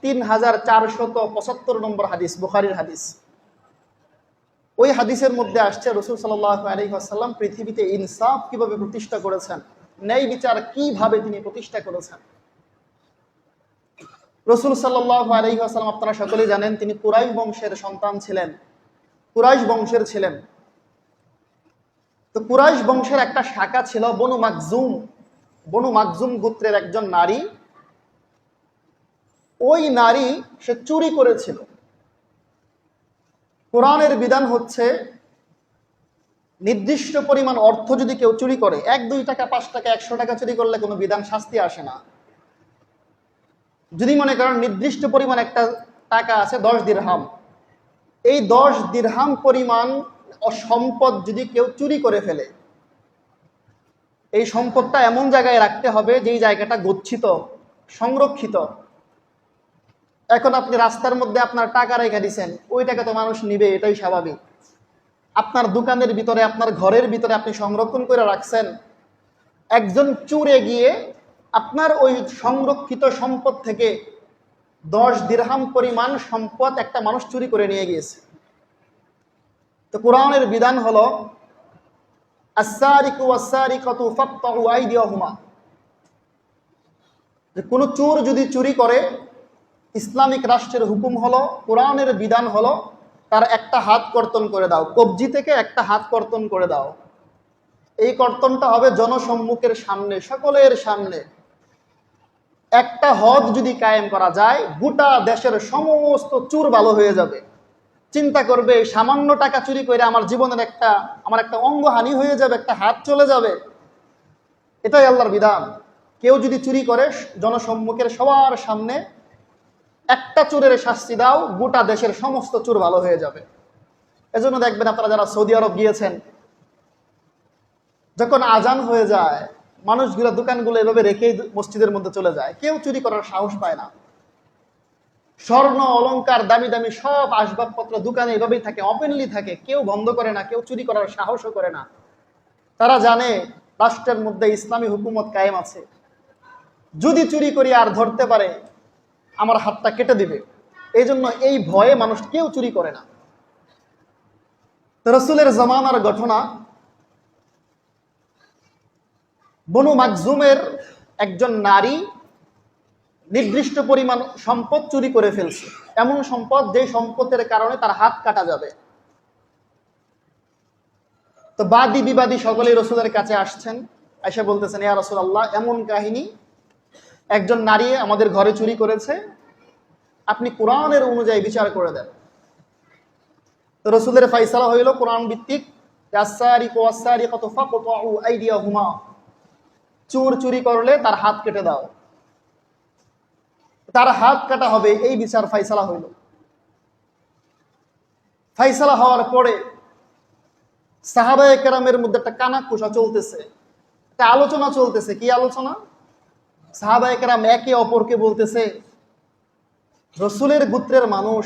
3475 নম্বর হাদিস, বুখারীর হাদিস। ওই হাদিসের মধ্যে আসছে রাসূল সাল্লাল্লাহু আলাইহি ওয়াসাল্লাম পৃথিবীতে ইনসাফ কিভাবে প্রতিষ্ঠা করেছেন, ন্যায় বিচার কিভাবে তিনি প্রতিষ্ঠা করেছেন। রাসূল সাল্লাল্লাহু আলাইহি ওয়াসাল্লাম আপনারা সকলেই জানেন তিনি কুরাইশ বংশের সন্তান ছিলেন, কুরাইশ বংশের ছিলেন। তো কুরাইশ বংশের একটা শাখা ছিল বনু মাকজুম, বনু মাকজুম গোত্রের একজন নারী। ওই নারী সে চুরি করেছিল। কোরআনের বিধান হচ্ছে নির্দিষ্ট পরিমাণ অর্থ যদি কেউ চুরি করে, 1-2 টাকা 5 টাকা 100 টাকা চুরি করলে কোনো বিধান শাস্তি আসে না। যদি মনে করেন নির্দিষ্ট পরিমাণ একটা টাকা আছে 10 দিরহাম, এই 10 দিরহাম পরিমাণ সম্পদ যদি কেউ চুরি করে ফেলে, এই সম্পদটা এমন জায়গায় রাখতে হবে যেই জায়গাটা গচ্ছিত, সংরক্ষিত। এখন আপনি রাস্তার মধ্যে আপনার টাকা রেখে দিচ্ছেন, ওই টাকা তো মানুষ নিবে, এটাই স্বাভাবিক। আপনার দোকানের ভিতরে, আপনার ঘরের ভিতরে আপনি সংরক্ষণ করে রাখছেন, একজন চুরে গিয়ে আপনার ওই সংরক্ষিত সম্পদ থেকে 10 দিরহাম পরিমাণ সম্পদ একটা মানুষ চুরি করে নিয়ে গিয়েছে। তো কোরআনের বিধান হলো আস-সারিকু ওয়াস-সারিকাতু ফাকতাউ আইদিয়াহুমা, যে কোনো চোর যদি চুরি করে, ইসলামিক রাষ্ট্রের হুকুম হলো, কোরআনের বিধান হলো তার একটা হাত কর্তন করে দাও, কবজি থেকে একটা হাত কর্তন করে দাও। এই কর্তনটা হবে জনসম্মুখের সামনে, সকলের সামনে। একটা হদ যদি কায়েম করা যায়, গোটা দেশের সমস্ত চুর ভালো হয়ে যাবে। চিন্তা করবে সামান্য টাকা চুরি করে আমার জীবনের আমার একটা অঙ্গহানি হয়ে যাবে, একটা হাত চলে যাবে। এটাই আল্লাহর বিধান। কেউ যদি চুরি করে জনসম্মুখের সবার সামনে একটা চোরের শাস্তি দাও, গোটা দেশের সমস্ত চোর ভালো হয়ে যাবে। এজন্য দেখবেন আপনারা যারা সৌদি আরব গিয়েছেন, যখন আজান হয়ে যায় মানুষগুলো দোকানগুলো এভাবে রেখেই মসজিদের মধ্যে চলে যায়, কেউ চুরি করার সাহস পায় না। স্বর্ণ অলংকার দামি দামি সব আসবাবপত্র দোকানে এভাবেই থাকে, ওপেনলি থাকে, কেউ বন্ধ করে না, কেউ চুরি করার সাহসও করে না। তারা জানে রাষ্ট্রের মধ্যে ইসলামী হুকুমত কায়েম আছে, যদি চুরি করি আর ধরতে পারে আমার হাতটা কেটে দিবে। এই জন্য এই ভয়ে মানুষ কেউ চুরি করে না। রাসূলের জামানার ঘটনা, বনু মাকজুমের একজন নারী নির্দিষ্ট পরিমাণ সম্পদ চুরি করে ফেলছে, এমন সম্পদ যে সম্পদের কারণে তার হাত কাটা যাবে। তো বাদী বিবাদী সকলেই রাসূলের কাছে আসছেন, এসে বলতেছেন, ইয়া রাসূলুল্লাহ, এমন কাহিনী, একজন নারী আমাদের ঘরে চুরি করেছে, আপনি কোরআনের অনুযায়ী বিচার করে দেন। তো রাসূলের ফয়সালা হইল কোরআন ভিত্তিক, আস-সারিকু ওয়াস-সারিকাতু ফাকতাউ আইদিয়াহুমা, চোর চুরি করলে তার হাত কেটে দাও, তার হাত কাটা হবে, এই বিচার ফয়সালা হইল। ফয়সালা হওয়ার পরে সাহাবায়ে কেরামের মধ্যে একটা কানাকুশা চলতেছে, একটা আলোচনা চলতেছে। কি আলোচনা? সাহাবায়ে কেরাম একে অপরকে বলতেছে, রাসূলের গোত্রের মানুষ,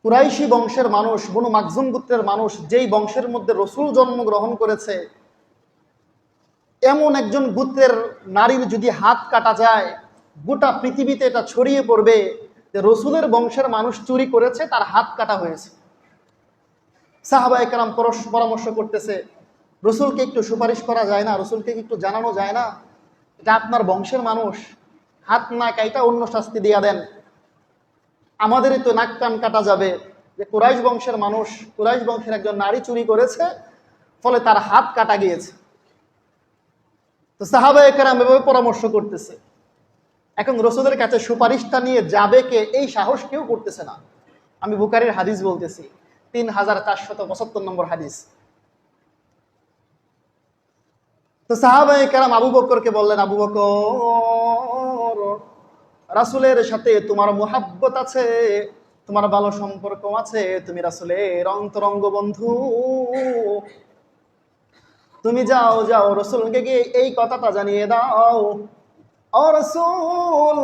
কুরাইশি বংশের মানুষ, বনু মাকজুম গোত্রের মানুষ, যেই বংশের মধ্যে রাসূল জন্মগ্রহণ করেছে, এমন একজন গোত্রের নারীর যদি হাত কাটা যায়, গোটা পৃথিবীতে এটা ছড়িয়ে পড়বে যে রাসূলের বংশের মানুষ চুরি করেছে, তার হাত কাটা হয়েছে। সাহাবায়ে কেরাম পরামর্শ করতেছে, রাসূলকে একটু সুপারিশ করা যায় না, রাসূলকে একটু জানানো যায় না, এটা আপনার বংশের মানুষ, হাত না কাইটা অন্য শাস্তি দিয়া দেন, আমাদেরই তো নাক কান কাটা যাবে যে কুরাইশ বংশের মানুষ, কুরাইশ বংশের একজন নারী চুরি করেছে, ফলে তার হাত কাটা গিয়েছে। তো সাহাবায়ে কেরাম এভাবে পরামর্শ করতেছে। এখন রাসূলের কাছে সুপারিশটা নিয়ে যাবে কে, এই সাহস কেউ করতেছে না। আমি বুখারীর হাদিস বলতেছি, 3475 নম্বর হাদিস। তো সাহাবায়ে কেরাম আবু বকরকে বললেন, আবু বকর, রাসূলের সাথে তোমার মুহাব্বত আছে, তোমার ভালো সম্পর্ক আছে, তুমি রাসূলের অন্তরঙ্গ বন্ধু, তুমি যাও যাও রাসূলকে গিয়ে এই কথাটা জানিয়ে দাও, ও রাসূল,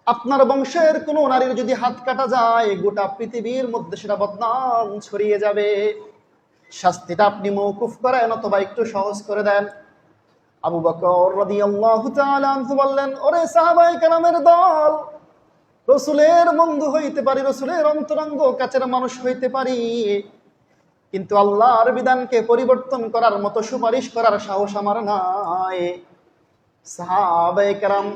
আপনার বংশের কোন নারীর যদি হাত কাটা যায়, গোটা পৃথিবীর মধ্যে সেটা বদনাম ছড়িয়ে যাবে, শাস্তিটা আপনি মওকুফ করেন অথবা একটু সহজ করে দেন। আবু বকর রাদিয়াল্লাহু তাআলা আনহু বললেন, ওরে সাহাবায়ে কেরামের দল, রসুলের বন্ধু হইতে পারি, রসুলের অন্তরঙ্গ কাছের মানুষ হইতে পারি, কিন্তু আল্লাহর বিধানকে পরিবর্তন করার মতো সুপারিশ করার সাহস আমার নাই। সাহাবায়ে কেরাম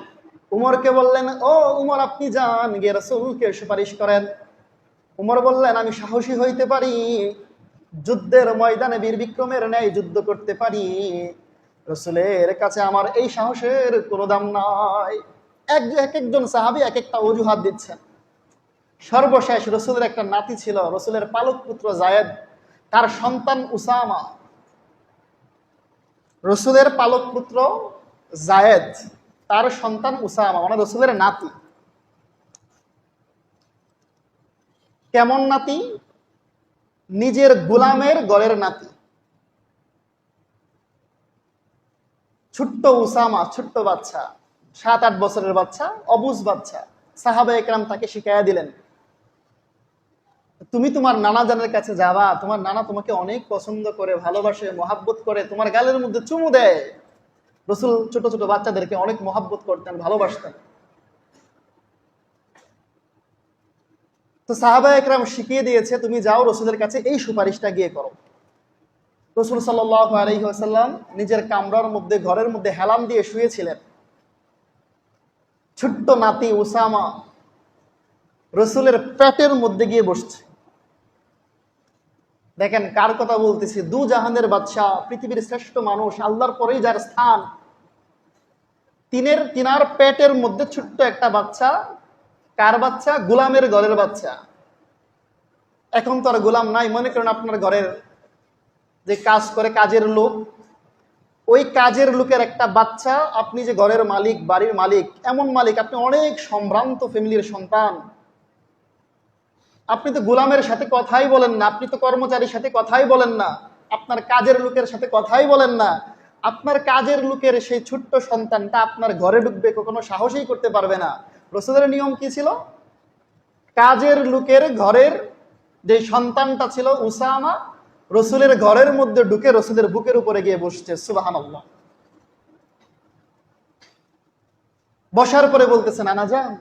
উমরকে বললেন, ও উমর, আপনি যান গিয়ে রাসূলকে সুপারিশ করেন। উমর বললেন, আমি সাহসী হইতে পারি, যুদ্ধের ময়দানে বীর বিক্রমের ন্যায় যুদ্ধ করতে পারি, রাসূলের কাছে আমার এই সাহসের কোনো দাম নাই। এক একজন সাহাবী এক একটা অজুহাত দিচ্ছেন। সর্বশেষ রাসূলের একটা নাতি ছিল, রাসূলের পালক পুত্র যায়েদ, তার সন্তান উসামা। রাসূলের পালক পুত্র যায়েদ, তার সন্তান উসামা, মানে রাসূলের নাতি। কেমন নাতি? নিজের গোলামের গড়ের নাতি। ছোট্ট উসামা, ছোট্ট বাচ্চা, 7-8 বছরের বাচ্চা, অবুঝ বাচ্চা। সাহাবায়ে কেরাম তাকে শিখাইয়া দিলেন, তুমি তোমার নানা জানের কাছে যাবা, তোমার নানা তোমাকে অনেক পছন্দ করে, ভালোবাসে, মহাব্বত করে, তোমার গালের মধ্যে চুমু দেয়। রাসূল ছোট ছোট বাচ্চাদেরকে অনেক মহাব্বত করতেন, ভালোবাসতেন। তো সাহাবায়ে কেরাম শিখিয়ে দিয়েছে, তুমি যাও রাসূলের কাছে এই সুপারিশটা গিয়ে করো। রাসূল সাল্লাল্লাহু আলাইহি ওয়াসাল্লাম নিজের কামরার মধ্যে, ঘরের মধ্যে হেলান দিয়ে শুয়েছিলেন। ছোট্ট নাতি উসামা রাসূলের পেটের মধ্যে গিয়ে বসছে। দেখেন কার কথা বলতেছি, দু জাহানের বাদশা, পৃথিবীর শ্রেষ্ঠ মানুষ, আল্লাহর পরেই যার স্থান, তিনার পেটের মধ্যে ছোট্ট একটা বাচ্চা। কার বাচ্চা? গোলামের ঘরের বাচ্চা। এখন তো আর গোলাম নাই, মনে করেন আপনার ঘরের যে কাজ করে, কাজের লোক, ওই কাজের লোকের একটা বাচ্চা। আপনি যে ঘরের মালিক, বাড়ির মালিক, এমন মালিক, আপনি অনেক সম্ভ্রান্ত ফ্যামিলির সন্তান, আপনি তো গোলামের সাথে কথাই বলেন না, আপনি তো কর্মচারীর সাথে কথাই বলেন না, আপনার কাজের লোকের সাথে কথাই বলেন না। আপনার কাজের লোকের সেই ছোট্ট সন্তানটা আপনার ঘরে ঢুকবে, কখনো সাহসই করতে পারবে না। রাসূলের নিয়ম কি ছিল? কাজের লোকের ঘরের যে সন্তানটা ছিল উসামা, রাসূলের ঘরের মধ্যে ঢুকে রাসূলের বুকের উপরে গিয়ে বসছে। সুবহানাল্লাহ। বসার পরে বলতেছে, নানা যান,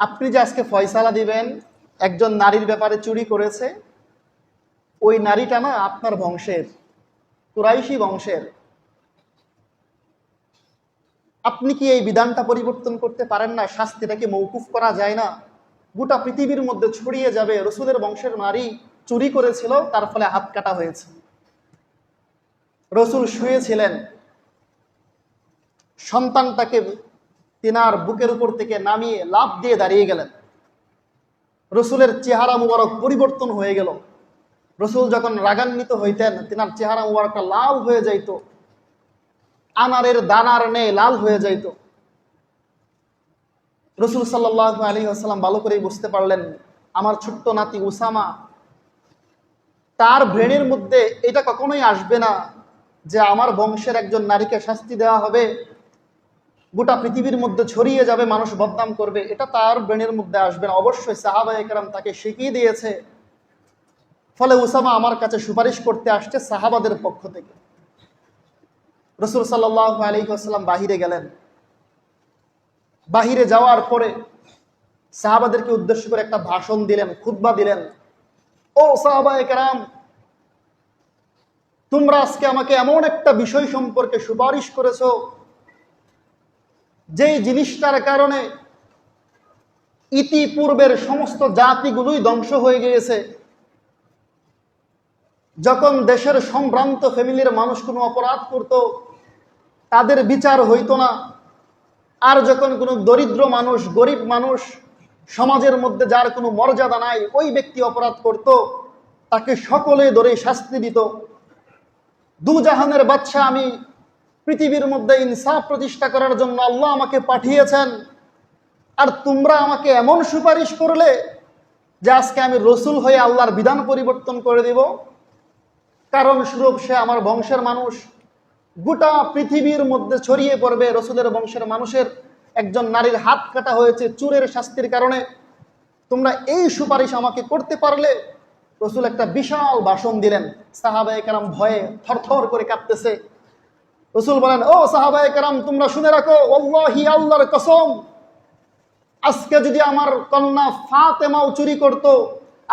আপনি যে আজকে ফয়সালা দিবেন, একজন নারীর ব্যাপারে চুরি করেছে, ওই নারীটা না আপনার বংশের, কুরাইশি বংশের। আপনি কি এই বিধানটা পরিবর্তন করতে পারেন না? শাস্তিটাকে মওকুফ করা যায় না? গোটা পৃথিবীর মধ্যে ছড়িয়ে যাবে, রাসূলের বংশের নারী চুরি করেছিল, তার ফলে হাত কাটা হয়েছে। রাসূল শুয়েছিলেন, সন্তানটাকে তিনার বুকের উপর থেকে নামিয়ে লাফ দিয়ে দাঁড়িয়ে গেলেন। রাসূলের চেহারা মুবারক পরিবর্তন হয়ে গেল। রাসূল যখন রাগান্বিত হইতেন, তিনার চেহারা মুবারকটা লাল হয়ে যাইত, আনারের দানার ন্যায় লাল হয়ে যাইত। রাসূল সাল্লাল্লাহু আলাইহি ওয়াসাল্লাম ভালো করেই বুঝতে পারলেন, আমার ছোট্ট নাতি উসামা, তার ব্রেনের মধ্যে এটা কখনোই আসবে না যে আমার বংশের একজন নারীকে শাস্তি দেওয়া হবে, গোটা পৃথিবীর মধ্যে ছড়িয়ে যাবে, মানুষ বদনাম করবে, এটা তার ব্রেনের মধ্যে আসবে না। অবশ্যই সাহাবায়ে কেরাম তাকে শিখিয়ে দিয়েছে। ফলে উসামা আমার কাছে সুপারিশ করতে আসছে সাহাবাদের পক্ষ থেকে। রাসূল সাল্লাল্লাহু আলাইহি ওয়াসাল্লাম বাহিরে গেলেন। বাহিরে যাওয়ার পরে সাহাবাদেরকে উদ্দেশ্য করে একটা ভাষণ দিলেন, খুতবা দিলেন। ও সাহাবায়ে কেরাম, তোমরা আজকে আমাকে এমন একটা বিষয় সম্পর্কে সুপারিশ করেছো, যেই জিনিসটার কারণে ইতিপূর্বের সমস্ত জাতিগুলোই ধ্বংস হয়ে গিয়েছে। যখন দেশের সম্ভ্রান্ত ফ্যামিলির মানুষ কোনো অপরাধ করত, তাদের বিচার হইতো না। আর যখন কোনো দরিদ্র মানুষ, গরিব মানুষ, সমাজের মধ্যে যার কোনো মর্যাদা নাই, ওই ব্যক্তি অপরাধ করত, তাকে সকলে ধরে শাস্তি দিত। দু জাহানের বাদশা আমি, পৃথিবীর মধ্যে ইনসাফ প্রতিষ্ঠা করার জন্য আল্লাহ আমাকে পাঠিয়েছেন, আর তোমরা আমাকে এমন সুপারিশ করলে যে আজকে আমি রসুল হয়ে আল্লাহর বিধান পরিবর্তন করে দিব। কারণ স্বরূপ সে আমার বংশের মানুষ, গোটা পৃথিবীর মধ্যে ছড়িয়ে পড়বে রসুলের বংশের মানুষের একজন নারীর হাত কাটা হয়েছে চুরের শাস্তির কারণে, তোমরা এই সুপারিশ আমাকে করতে পারলে। রসুল একটা বিশাল ভাষণ দিলেন। সাহাবায়ে কেরাম ভয়ে থরথর করে কাঁপতেছে। রাসূল বলেন, ও সাহাবায়ে কেরাম, তোমরা শুনে রাখো, ওয়াল্লাহি, আল্লাহর কসম, আজকে যদি আমার কন্যা ফাতেমাও চুরি করত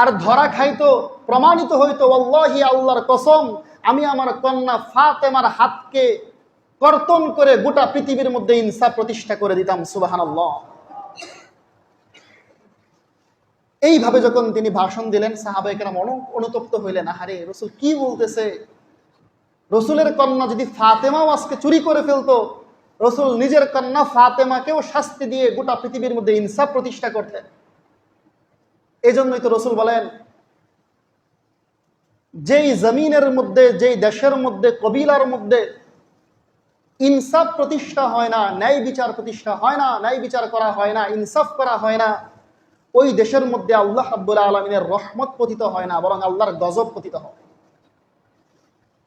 আর ধরা খাইতো, প্রমাণিত হইতো, ওয়াল্লাহি, আল্লাহর কসম, আমি আমার কন্যা ফাতেমার হাতকে কর্তন করে গোটা পৃথিবীর মধ্যে ইনসাফ প্রতিষ্ঠা করে দিতাম। সুবহানাল্লাহ। এইভাবে যখন তিনি ভাষণ দিলেন, সাহাবায়ে কেরাম অনুতপ্ত হইলেন, আহারে রাসূল কি বলতেছে। রসুলের কন্যা যদি ফাতেমাও আজকে চুরি করে ফেলতো, রসুল নিজের কন্যা ফাতেমাকেও শাস্তি দিয়ে গোটা পৃথিবীর মধ্যে ইনসাফ প্রতিষ্ঠা করতেন। এই জন্যই তো রসুল বলেন, যেই জমিনের মধ্যে, যেই দেশের মধ্যে, কবিলার মধ্যে ইনসাফ প্রতিষ্ঠা হয় না, ন্যায় বিচার প্রতিষ্ঠা হয় না, ন্যায় বিচার করা হয় না, ইনসাফ করা হয় না, ওই দেশের মধ্যে আল্লাহ রাব্বুল আলামিনের রহমত পতিত হয় না, বরং আল্লাহর গজব পতিত হয়।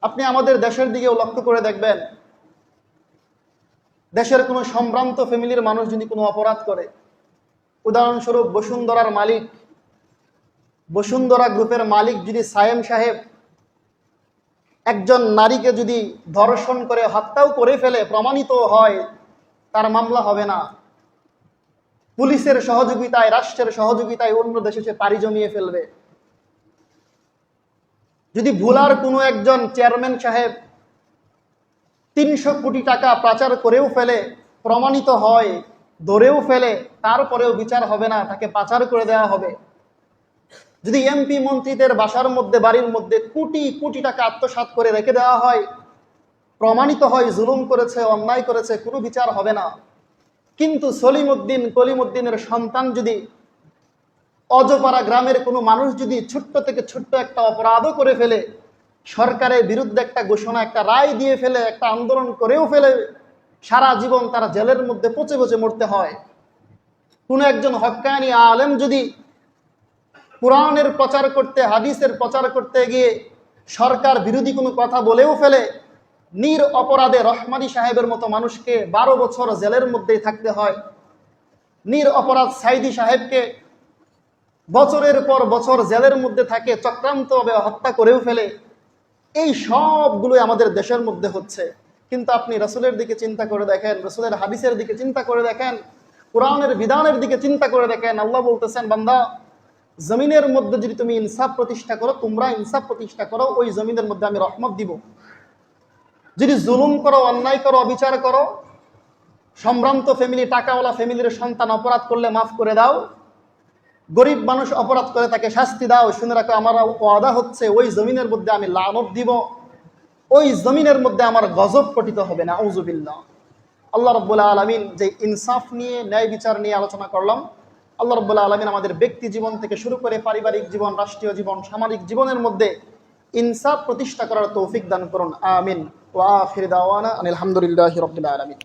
আপনি আমাদের দেশের দিকেও লক্ষ্য করে দেখবেন, দেশের কোনো সম্ভ্রান্ত ফ্যামিলির মানুষ যদি কোনো অপরাধ করে, উদাহরণস্বরূপ বসুন্ধরার মালিক, বসুন্ধরা গ্রুপের মালিক যদি সায়েম সাহেব একজন নারীকে যদি ধর্ষণ করে হত্যাও করে ফেলে, প্রমাণিত হয়, তার মামলা হবে না। পুলিশের সহযোগিতায়, রাষ্ট্রের সহযোগিতায় অন্য দেশে সে পাড়ি জমিয়ে ফেলবে। যদি ভুলার কোনো একজন চেয়ারম্যান সাহেব 300 কোটি টাকা পাচার করেও ফেলে, প্রমাণিত হয়, ধরেও ফেলে, তারপরেও বিচার হবে না, তাকে পাচার করে দেওয়া হবে। যদি এমপি মন্ত্রীদের বাসার মধ্যে, বাড়ির মধ্যে কোটি কোটি টাকা আত্মসাৎ করে রেখে দেওয়া হয়, প্রমাণিত হয় জুলুম করেছে, অন্যায় করেছে, কোনো বিচার হবে না। কিন্তু সলিমউদ্দিন, কলিমউদ্দিনের সন্তান যদি, অজপাড়া গ্রামের কোনো মানুষ যদি ছোট্ট থেকে ছোট্ট একটা অপরাধও করে ফেলে, সরকারের বিরুদ্ধে একটা ঘোষণা, একটা রায় দিয়ে ফেলে, একটা আন্দোলন করেও ফেলে, সারা জীবন তারা জেলের মধ্যে পচে পচে মরতে হয়। কোনো একজন হক্কানি আলেম যদি কোরআনের প্রচার করতে, হাদিসের প্রচার করতে গিয়ে সরকার বিরোধী কোনো কথা বলেও ফেলে, নির অপরাধে রহমানি সাহেবের মতো মানুষকে 12 বছর জেলের মধ্যেই থাকতে হয়। নির অপরাধ সাইদি সাহেবকে বছরের পর বছর জেলের মধ্যে থাকে, চক্রান্তভাবে হত্যা করেও ফেলে। এই সবগুলোই আমাদের দেশের মধ্যে হচ্ছে। কিন্তু আপনি রাসূলের দিকে চিন্তা করে দেখেন, রাসূলের হাদিসের দিকে চিন্তা করে দেখেন, কোরআনের বিধানের দিকে চিন্তা করে দেখেন। আল্লাহ বলতেছেন, বান্দা, জমিনের মধ্যে যদি তুমি ইনসাফ প্রতিষ্ঠা করো, তোমরা ইনসাফ প্রতিষ্ঠা করো, ওই জমিনের মধ্যে আমি রহমত দিব। যদি জুলুম করো, অন্যায় করো, অবিচার করো, সম্ভ্রান্ত ফ্যামিলি, টাকাওয়ালা ফ্যামিলির সন্তান অপরাধ করলে মাফ করে দাও, গরিব মানুষ অপরাধ করে তাকে শাস্তি দাও, শুনে রাখো, আমার ওয়াদা হচ্ছে ওই জমিনের মধ্যে আমি লানত দিব, ওই জমিনের মধ্যে আমার গজব পতিত হবে না। আউযুবিল্লাহ। আল্লাহ রাব্বুল আলামিন যে ইনসাফ নিয়ে, ন্যায় বিচার নিয়ে আলোচনা করলাম, আল্লাহ রাব্বুল আলামিন আমাদের ব্যক্তি জীবন থেকে শুরু করে পারিবারিক জীবন, রাষ্ট্রীয় জীবন, সামাজিক জীবনের মধ্যে ইনসাফ প্রতিষ্ঠা করার তৌফিক দান করুন। আমিন। ওয়া আখির দাওয়ানা আনিল হামদুলিল্লাহি রাব্বিল আলামিন।